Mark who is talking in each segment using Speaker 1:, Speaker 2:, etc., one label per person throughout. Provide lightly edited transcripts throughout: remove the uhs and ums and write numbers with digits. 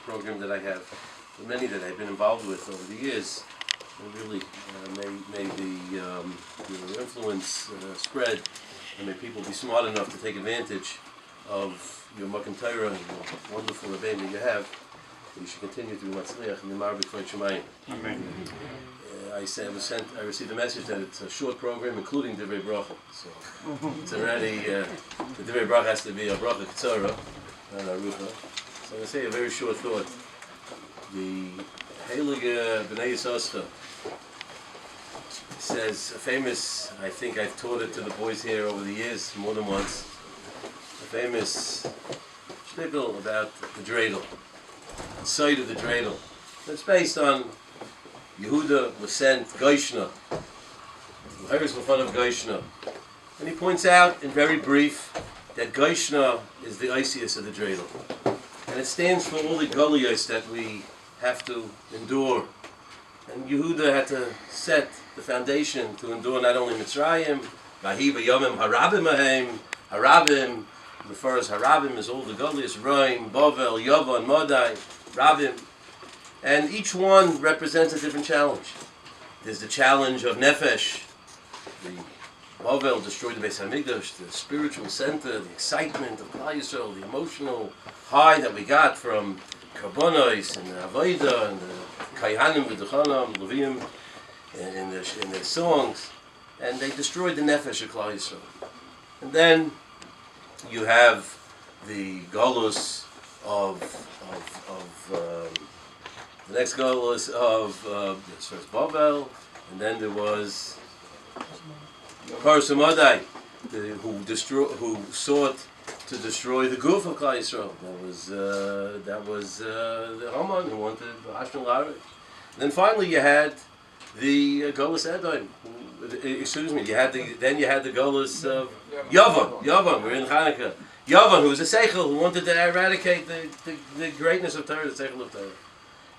Speaker 1: program that I have, the many that I've been involved with over the years. And really may the influence spread, and may people be smart enough to take advantage of your Makom Torah and your wonderful Rebbeim that you have. You should continue to be Matzliach and Yimar B'Kvod Shemayim. Amen. I received a message that it's a short program, including Divrei Bracha. So it's already the Divrei Bracha has to be a Bracha Ketzara and a Rucha. So I'm going to say a very short thought. The Heilige B'nai Yisoscha says a famous. I think I've taught it to the boys here over the years more than once. A famous shtickle about the dreidel. The side of the dreidel. It's based on Yehuda was sent Goishna. L'chayris b'fan of Goishna. And he points out in very brief that Goishna is the icius of the dreidel. And it stands for all the galuyos that we have to endure. And Yehuda had to set the foundation to endure not only Mitzrayim, Vahi v'yomim harabim ahem, harabim, the first harabim is all the galuyos, Roim, Bovel, Yavon, Modai, Rabim. And each one represents a different challenge. There's the challenge of Nefesh. The Bavel destroyed the Beis HaMikdash, the spiritual center, the excitement of Klal Yisrael, the emotional high that we got from Karbonos and the Avodah and the Kayhanim, V'Duchanim, Leviim, in their songs. And they destroyed the Nefesh of Klal Yisrael. And then you have the Golus of the next goal was of first Babel, and then there was Parsamadai, who sought to destroy the Guf of Klal Yisrael. That was the Haman who wanted Ashton Larich. Then finally you had the Golus Edom. Excuse me. You had the Golus of Yavon. Yavon. We're in Chanukah. Yavon, who was a Seichel, who wanted to eradicate the greatness of Torah, the Seichel of Torah.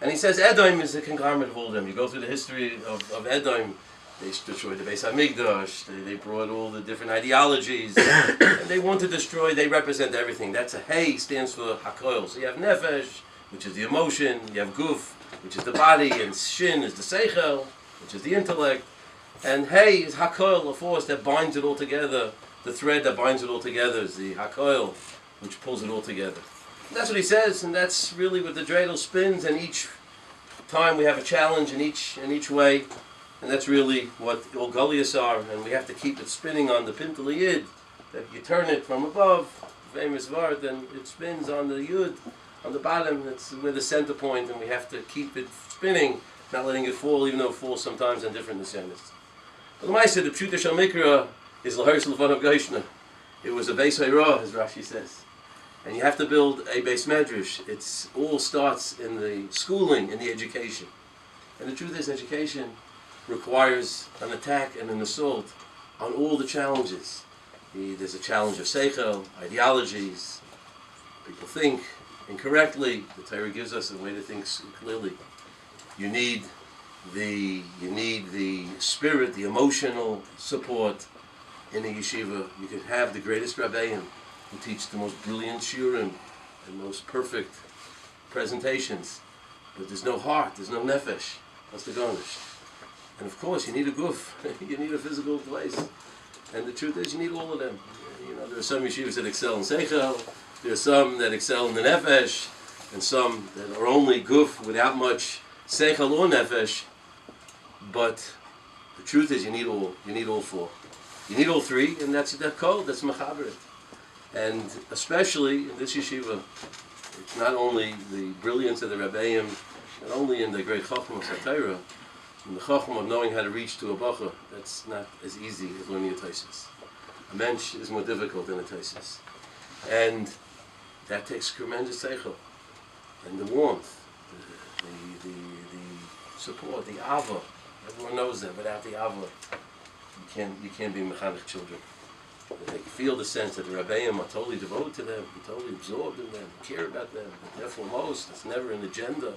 Speaker 1: And he says Edom is the conglomerate of all of them. You go through the history of Edom. They destroyed the Beis HaMikdash. They brought all the different ideologies. And they want to destroy. They represent everything. That's a Hey stands for Hakoil. So you have Nefesh, which is the emotion. You have Guf, which is the body. And Shin is the Seichel, which is the intellect. And Hey is Hakoil, a force that binds it all together. The thread that binds it all together is the Hakoil, which pulls it all together. And that's what he says, and that's really what the dreidel spins, and each time we have a challenge in each way, and that's really what all galuyos are, and we have to keep it spinning on the pintel yid, that you turn it from above, famous vart, and it spins on the yud, on the bottom, that's where the center point, and we have to keep it spinning, not letting it fall, even though it falls sometimes on different nisyanis. But the Maisa, the Pshuta Shal Mikra, is l'chayris b'fan of Goishna. It was a Beis Hayrah, as Rashi says. And you have to build a Beis Medrash. It all starts in the schooling, in the education. And the truth is, education requires an attack and an assault on all the challenges. There's a challenge of seichel, ideologies. People think incorrectly. The Torah gives us a way to think clearly. You need the spirit, the emotional support in a yeshiva. You can have the greatest rabbeim who teach the most brilliant shiurim and most perfect presentations, but there's no heart, there's no nefesh. That's the garnish. And of course, you need a guf. You need a physical place. And the truth is, you need all of them. You know, there are some yeshivas that excel in seichel. There are some that excel in the nefesh, and some that are only guf without much seichel or nefesh. But the truth is, you need all. You need all four. You need all three, and that's code. That's mechaberit. And especially in this yeshiva, it's not only the brilliance of the Rebbeim, not only in the great Chacham of HaTorah, in the Chacham of knowing how to reach to a Bacha, that's not as easy as learning a Taisis. A mensch is more difficult than a Taisis. And that takes tremendous seichel. And the warmth, the support, the ava. Everyone knows that. Without the ava, you can't be mechanech children. They feel the sense that the Rebbeim are totally devoted to them, totally absorbed in them, care about them, they're foremost, it's never an agenda.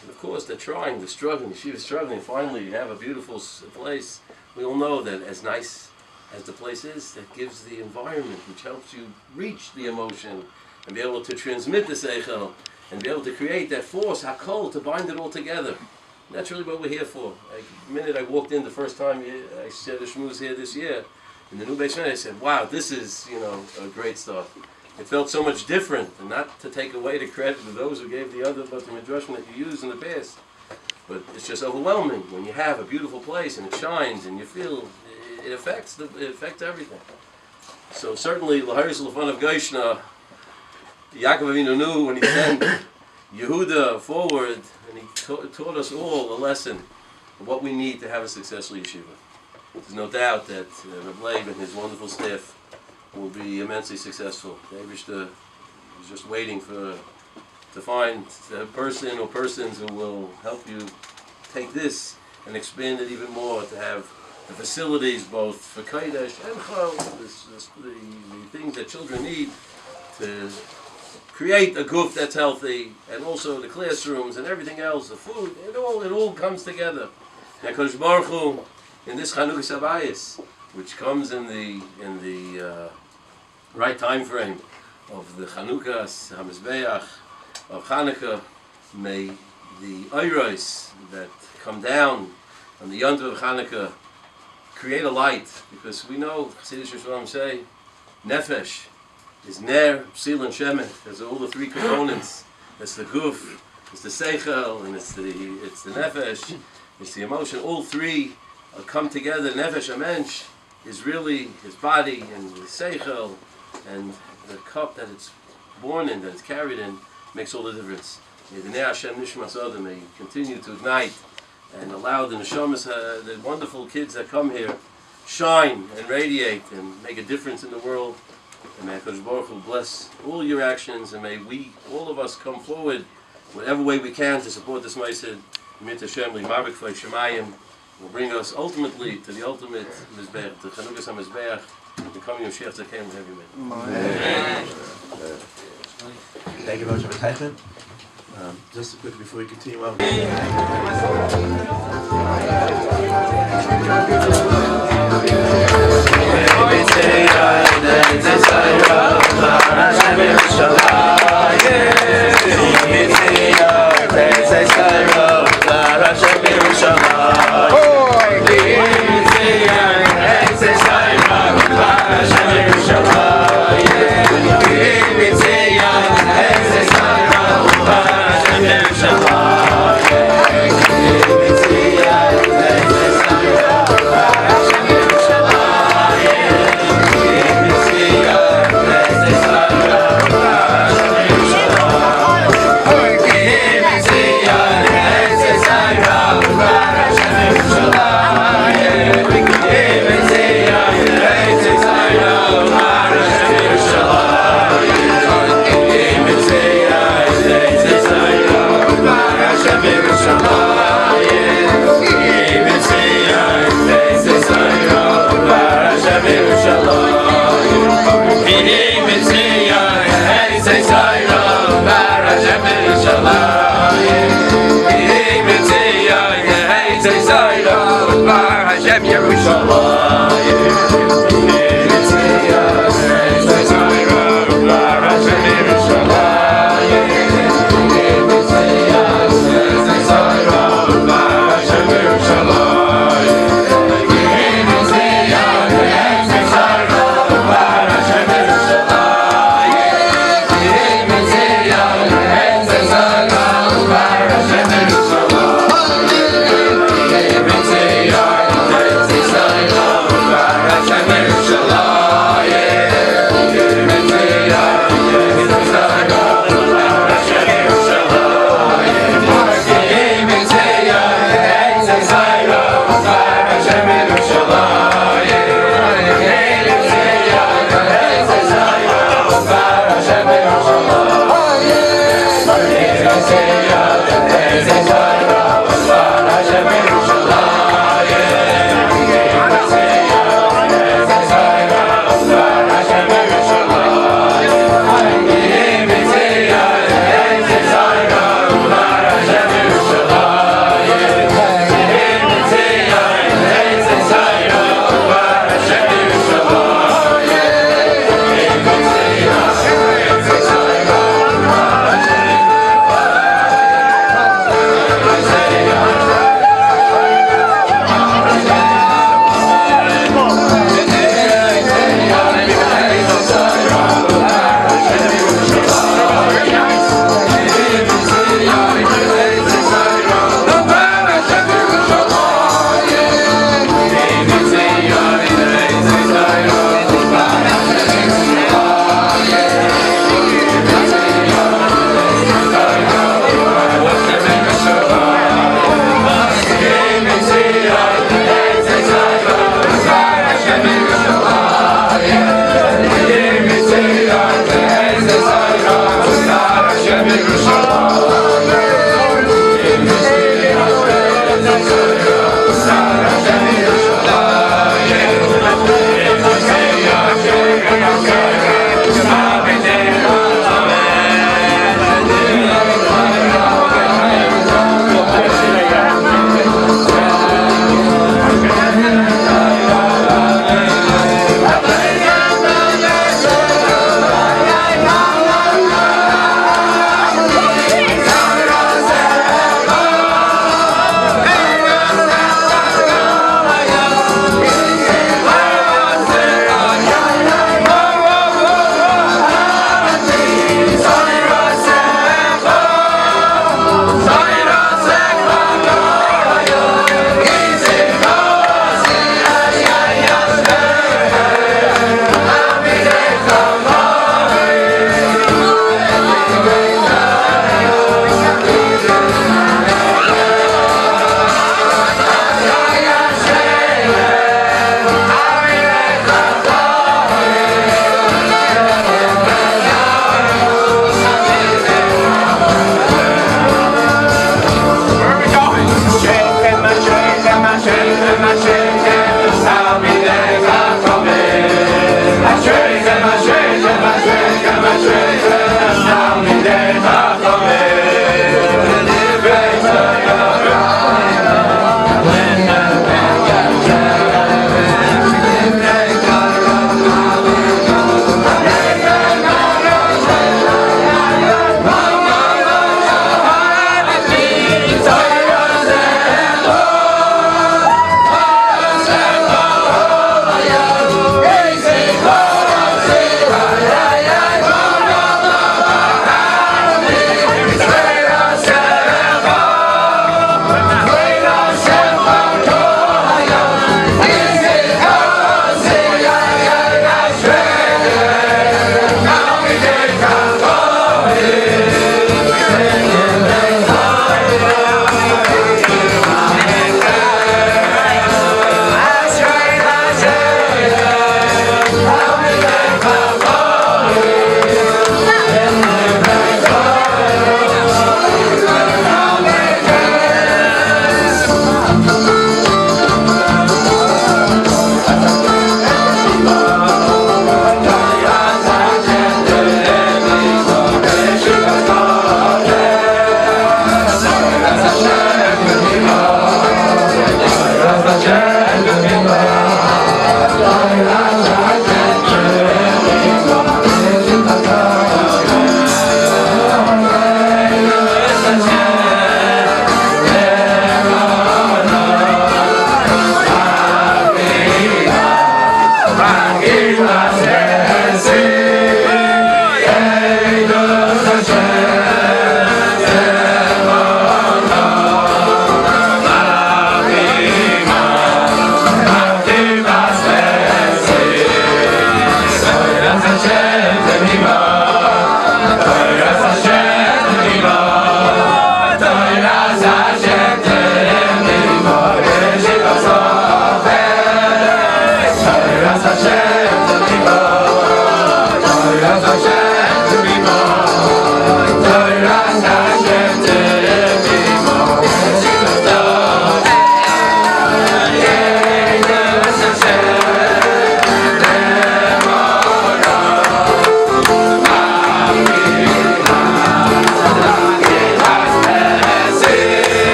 Speaker 1: And of course they're trying, they're struggling, Yeshiva's struggling, finally you have a beautiful place. We all know that as nice as the place is, that gives the environment which helps you reach the emotion and be able to transmit the seichel and be able to create that force, hakol, to bind it all together. And that's really what we're here for. Like, the minute I walked in the first time I said the shmooze here this year, in the new basement, I said, wow, this is, a great start. It felt so much different, and not to take away the credit of those who gave the other but the midrashim that you used in the past. But it's just overwhelming when you have a beautiful place and it shines and you feel it affects everything. So certainly, Laharis Lefanav Geishna, Yaakov Avinu knew when he sent Yehuda forward, and he taught us all a lesson of what we need to have a successful yeshiva. There's no doubt that Reb Leib and his wonderful staff will be immensely successful. The Eibishter is just waiting to find a person or persons who will help you take this and expand it even more, to have the facilities both for Kodesh and Chol, the things that children need to create a guf that's healthy, and also the classrooms and everything else, the food, it all comes together. Now, HaKadosh Baruch Hu, in this Chanukas HaBayis, which comes in the right time frame of the Chanukas HaMizbeach of Chanukah, may the Oyros that come down on the Yontiv of Chanukah create a light, because we know, Chassidus Yisraelim say, Nefesh is Ner, Psil, and Shemet. There's all the three components. It's the Guf, it's the Seichel, and it's the Nefesh, it's the emotion. All three come together. Nefesh HaMensch is really his body, and the Seichel, and the cup that it's born in, that it's carried in, makes all the difference. May the Ner Hashem Nishmas Adam may continue to ignite and allow the neshamas, the wonderful kids that come here, shine and radiate and make a difference in the world. And may HaKadosh Baruch Hu bless all your actions, and may we, all of us, come forward whatever way we can to support this Ma'aseh. Mit Hashem Marbek Fay Shemayim will bring us ultimately to the ultimate Mizbeach, the Chanukas HaMizbeach, the coming of Mashiach Tzedakenu and heavy men.
Speaker 2: Thank you very much for attachment. Just quickly before we continue on.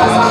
Speaker 3: Chanukas